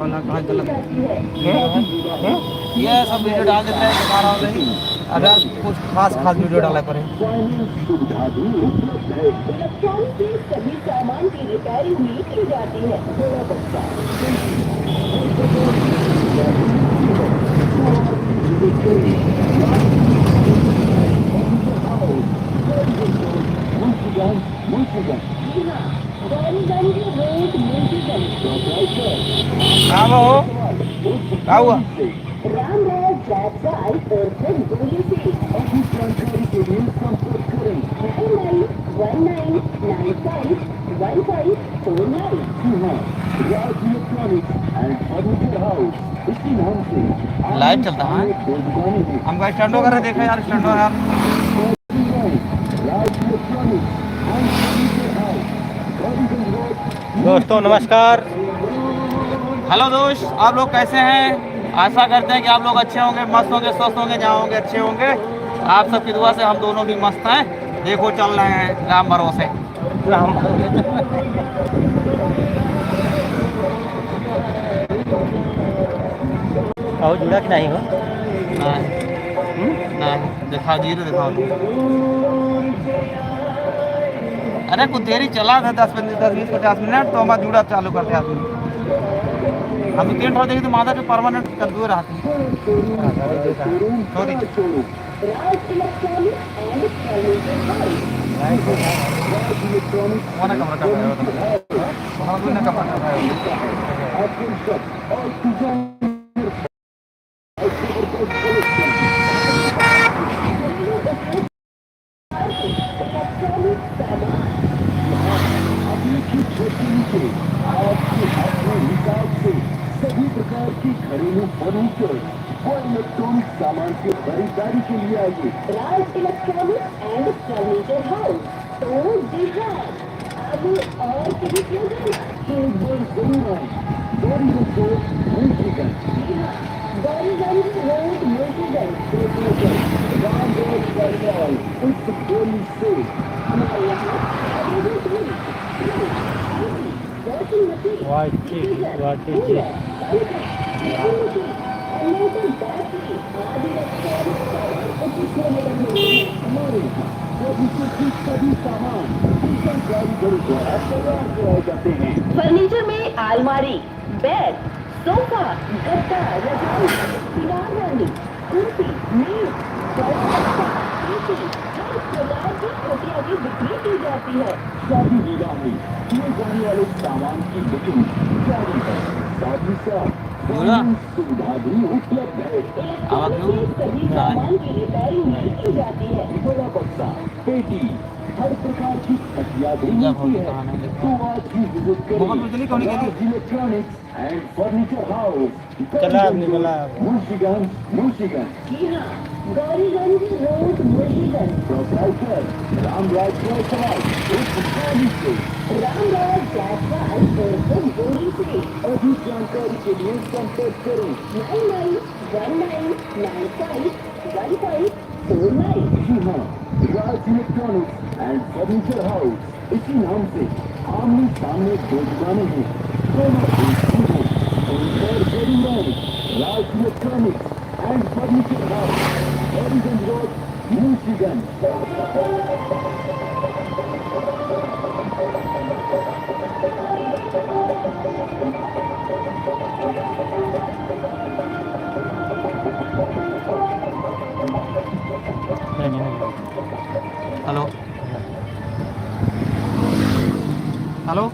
कहाँ गलत ये सब वीडियो डाल देते हैं बता रहा हूँ नहीं अगर कुछ खास खास वीडियो डाला करें। इलेक्ट्रॉनिक के सभी सामान की रिपेयरिंग भी की जाती है। हाँ वो क्या हुआ? रामराज जायसवाल और गोली से अधिक जानकारी के लिए संपर्क करें 9919515149। जी हाँ, Raj electronics and furniture house इसी नाम से लाइव चलता है। हम भाई स्टैंड वगैरह देखा यार, स्टैंड यार। राज इलेक्ट्रॉनिक्स एंड फर्नीचर हाउस। दोस्तों नमस्कार। हेलो दोस्त, आप लोग कैसे हैं? आशा करते हैं कि आप लोग अच्छे होंगे, मस्त होंगे, स्वस्थ होंगे, जहाँ होंगे अच्छे होंगे। आप सबकी दुआ से हम दोनों भी मस्त हैं। देखो चल रहे हैं राम भरोसे। राम आओ जुड़ा कि नहीं हो? नहीं दिखा जीरो दिखाओ। अरे कुछ देरी चला था 10-20-50 मिनट तो हमारा जुड़ा चालू करते आदमी। हम तीन ठोर देखी तो माता के परमानेंट कर दो रहती सॉरी कमरा कर रहा है। सभी प्रकार की घरेलू फर्नीचर और इलेक्ट्रॉनिक सामान की खरीदारी के लिए आइए राज इलेक्ट्रॉनिक एंड फर्नीचर हाउस। तो जी हाँ, अब और कभी क्यों गौरीगंज रोड मुंशीगंज राम रोड बरवाल उस गोली से हमारे यहाँ फर्नीचर में अलमारी, बेड, सोफा, गद्दा, रजाई, दीवारदानी, कुर्सी, मेज, हर प्रकार की छोटिया की बिक्री की जाती है। शादी विवाह में किए जाने वाले सामान की बिक्री जारी है। साथ ही साथ सुविधा भी उपलब्ध है। सभी सामान की रिपेयरिंग भी की जाती है। बड़ा बक्सा, पेटी, हर प्रकार की खटिया भी मिलती है। तो आज ही विजिट करें electronics and furniture house Munshiganj. जी हाँ, गौरीगंज रोड मुंशीगंज। प्रोप्राइटर रामराज जायसवाल रामराज जायसवाल गोली से। अधिक जानकारी के लिए संपर्क करें 9919515149। जी हाँ, Raj electronics and furniture house इसी नाम से आमने सामने दो दुकानें हैं। दोनों एक ही हैं। Raj electronics and furniture house Gauriganj road Munshiganj. Hello hello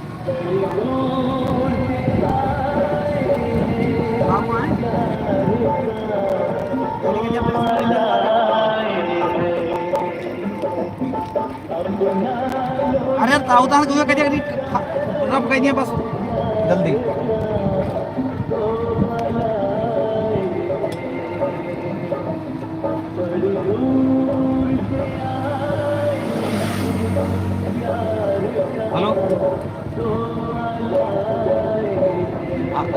अरे ताऊदार क्यों कह दिया रब कह दिया बस जल्दी। हेलो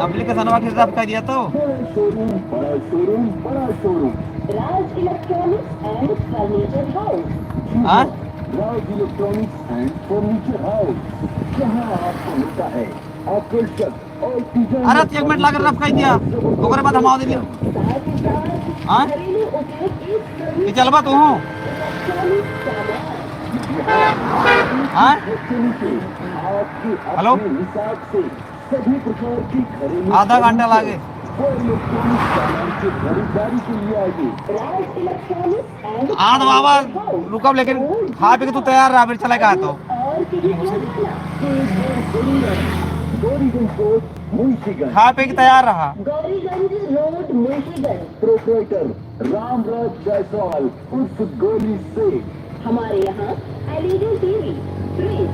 एप्लीकेशन किस हिसाब का दिया तो Raj electronics and furniture house. Raj electronics and furniture house, जहाँ आपको मिलता है आकर्षक और डिजाइन अरे 1 मिनट लाकर रफ कह दिया ओकरे बाद हम आ दिया हां ये चलबा तू हो हां हेलो हिसाब से सभी प्रकार की घरेलू आधा घंटा लागे और इलेक्ट्रॉनिक सामान की खरीदारी के लिए आइए आध बाबा रुकब लेकिन खा पी के तू तैयार रहा फिर चले का तो गौरीगंज रोड मुंशीगंज खा पी के तैयार रहा गौरीगंज रोड मुंशीगंज प्रोपराइटर रामराज जायसवाल उर्फ गोली से हमारे यहाँ LED TV, fridge,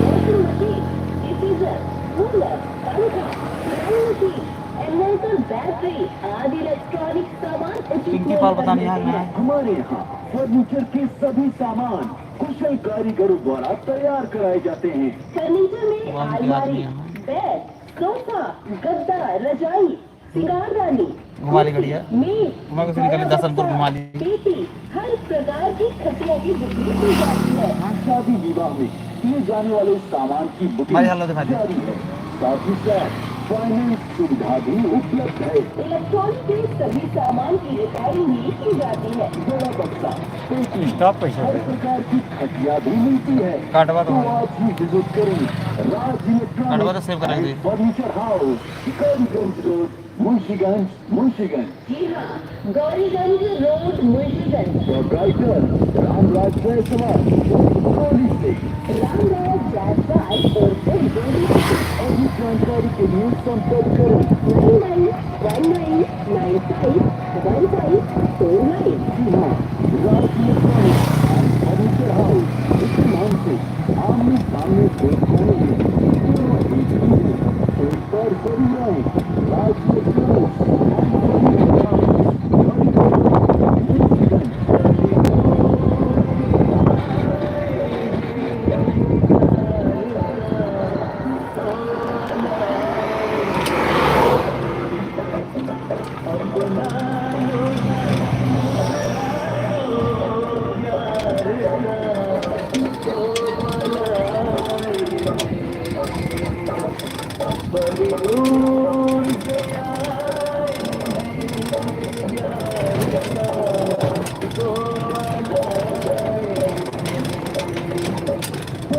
washing machine, diffuser, cooler, पंखा, ड्राइंग मशीन, इन्वर्टर, बैटरी आदि इलेक्ट्रॉनिक सामान पिंकी पाल पता नहीं है हमारे यहाँ फर्नीचर के सभी सामान कुशल कारीगरों द्वारा तैयार कराए जाते हैं। फर्नीचर में कौन सी अलमारी, आदमी है? बेड, सोफा, गद्दा, रजाई, सिंगारदानी, घुमा ली गड़िया मेज, घुमा के निकले दसनपुर घुमा ली पेटी, हर प्रकार की खटिया की बिक्री की जाती है। शादी विवाह में किए जाने वाले सामान की भाई बुकिंग हेलो दिखा दे जारी है। साथ ही साथ फाइनेंस सुविधा भी उपलब्ध है। इलेक्ट्रॉनिक के सभी सामान की रिपेयरिंग भी की जाती है। बड़ा बक्सा, पेटी, स्टॉप पैसे हर प्रकार की खटिया भी मिलती है। काटवा तो दो आज ही विजिट करें राज काटवा तो सेव करेंगे। Electronic furniture house, Gauriganj road, Munshiganj, Munshiganj. जी हाँ, गौरीगंज रोड मुंशीगंज, प्रोपराइटर रामराज जायसवाल गोली से। रामराज जायसवाल और गोली अधिक जानकारी के लिए संपर्क करें 9919515149। जी हाँ, राज इलेक्ट्रॉनिक एंड फर्नीचर हाउस इसी नाम से आमने सामने दो कोने में दोनों एक ही है। तो एक बार जरूर आए राज इलेक्ट्रॉनिक एंड फर्नीचर हाउस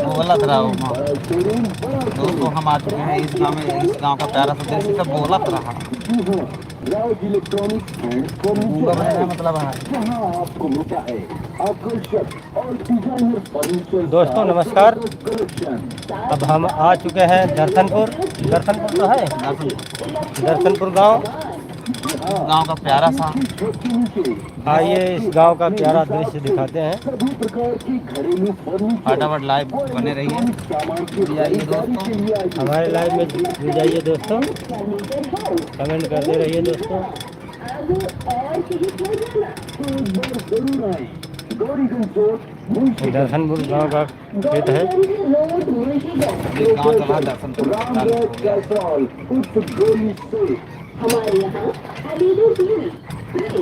बोला था दोस्तों हम आ चुके हैं इस गांव का प्यारा सा देश सब बोला रहा राज इलेक्ट्रॉनिक एंड गूंगा फर्नीचर बनाना मतलब है जहाँ आपको मिलता है आकर्षक और डिजाइनर फर्नीचर। दोस्तों, नमस्कार। कलेक्शन अब हम आ चुके हैं दर्शनपुर तो है दर्शनपुर गांव। गांव का प्यारा सा आइए इस गांव का प्यारा दृश्य दिखाते हैं। सभी प्रकार की घरेलू फर्नीचर फटाफट लाइव बने रहिए सामान की जाइए खरीदारी दोस्तों। के लिए आइए। हमारे लाइव में जुड़ जाइए दोस्तों, कमेंट करते रहिए दोस्तों। अब और कहीं क्यों जाना? तो एक बार जरूर आए गौरीगंज रोड मुंशी दर्शनपुर गांव का खेत है। गौरीगंज रोड मुंशीगंज, एक गांव चला दर्शनपुर रामराज जायसवाल उर्फ गोली से। हमारे यहाँ LED TV, fridge,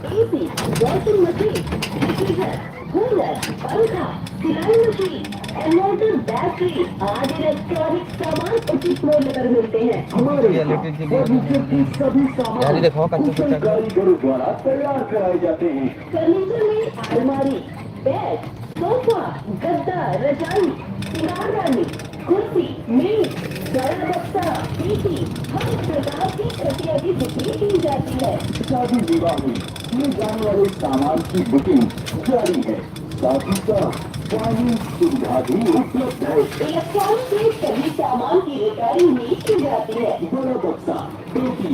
AC, washing machine, diffuser, cooler, पंखा, सिलाई मशीन, इन्वर्टर, बैटरी आदि इलेक्ट्रॉनिक सामान उचित मूल्य पर मिलते हैं। हमारे यहाँ रियलिटी के लिए फर्नीचर की सभी यार सामान ये देखो कच्चे कुशल कुच्चे कारीगरों द्वारा तैयार कराए जाते हैं। फर्नीचर में अलमारी, बेड, सोफा, गद्दा, रजाई, सिंगारदानी, कुर्सी, मेज, बड़ा बक्सा, पेटी, हर प्रकार की खटिया की बिक्री की जाती है। शादी विवाह में किए जाने वाले सामान की बुकिंग जारी है। साथ ही साथ फाइनेंस सुविधा भी उपलब्ध है। इलेक्ट्रॉनिक के सभी सामान की रिपेयरिंग भी की जाती है। बड़ा बक्सा, पेटी,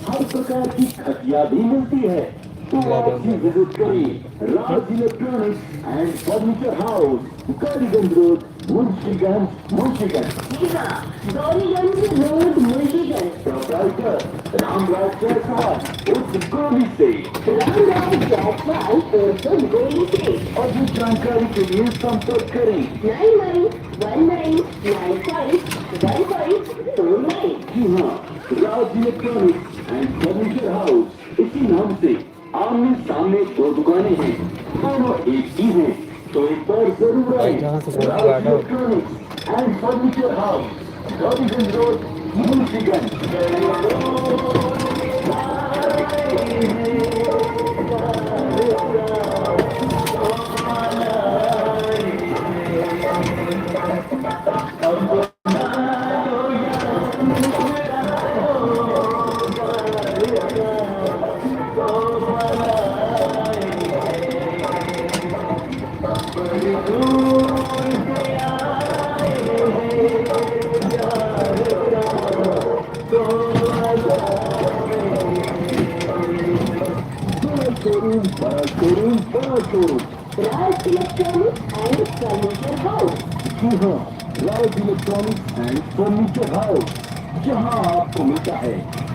हर प्रकार की खटिया भी मिलती है। तो आज ही विजिट करिए Raj electronics and furniture house, Gauriganj road, Munshiganj, Munshiganj. जी हाँ, गौरीगंज रोड मुंशीगंज, प्रोपराइटर रामराज जायसवाल उर्फ गोली से। रामराज जायसवाल उर्फ गोली से। अधिक जानकारी के लिए संपर्क करें 9919951549। जी हाँ, Raj electronics and furniture house इसी नाम से आमने सामने दो दुकानें हैं, दोनों एक ही हैं। तो एक बार जरूर आए जहाँ से Raj electronics and furniture house, Gauriganj road, Munshiganj. Showroom, बड़ा शोरूम, बड़ा showroom. Raj electronics and furniture house. जी हाँ, Raj electronics and furniture house, जहाँ आपको मिलता है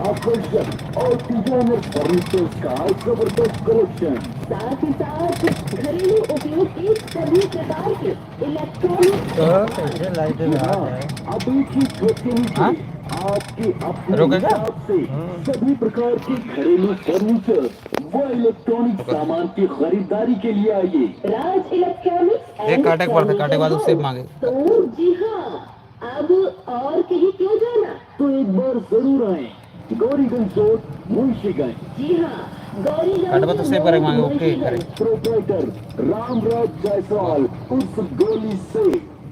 आकर्षक और डिजाइनर फर्नीचर का जबरदस्त कलेक्शन। साथ ही साथ घरेलू उपयोग के सभी प्रकार के इलेक्ट्रॉनिक तो कैसे लाइटें में हाँ, आते हैं? अब एक ही छत के नीचे हाँ? आपके अपने रोकेगा? हिसाब से सभी प्रकार के घरेलू फर्नीचर व इलेक्ट्रॉनिक सामान की खरीदारी के लिए आइए। राज इलेक्ट्रॉनिक्स देख काटे के पड़ते, काटे के बाद उससे मांगे। तो जी हाँ, अब और कहीं क्यों जाना। तो एक बार जरूर आए, गौरीगंज रोड, मुंशीगंज। जी हाँ, गौरीगंज काटे बाद उससे पर मांगे, ओके करे। प्रोप्राइटर रामराज जायसवाल उर्फ गोली से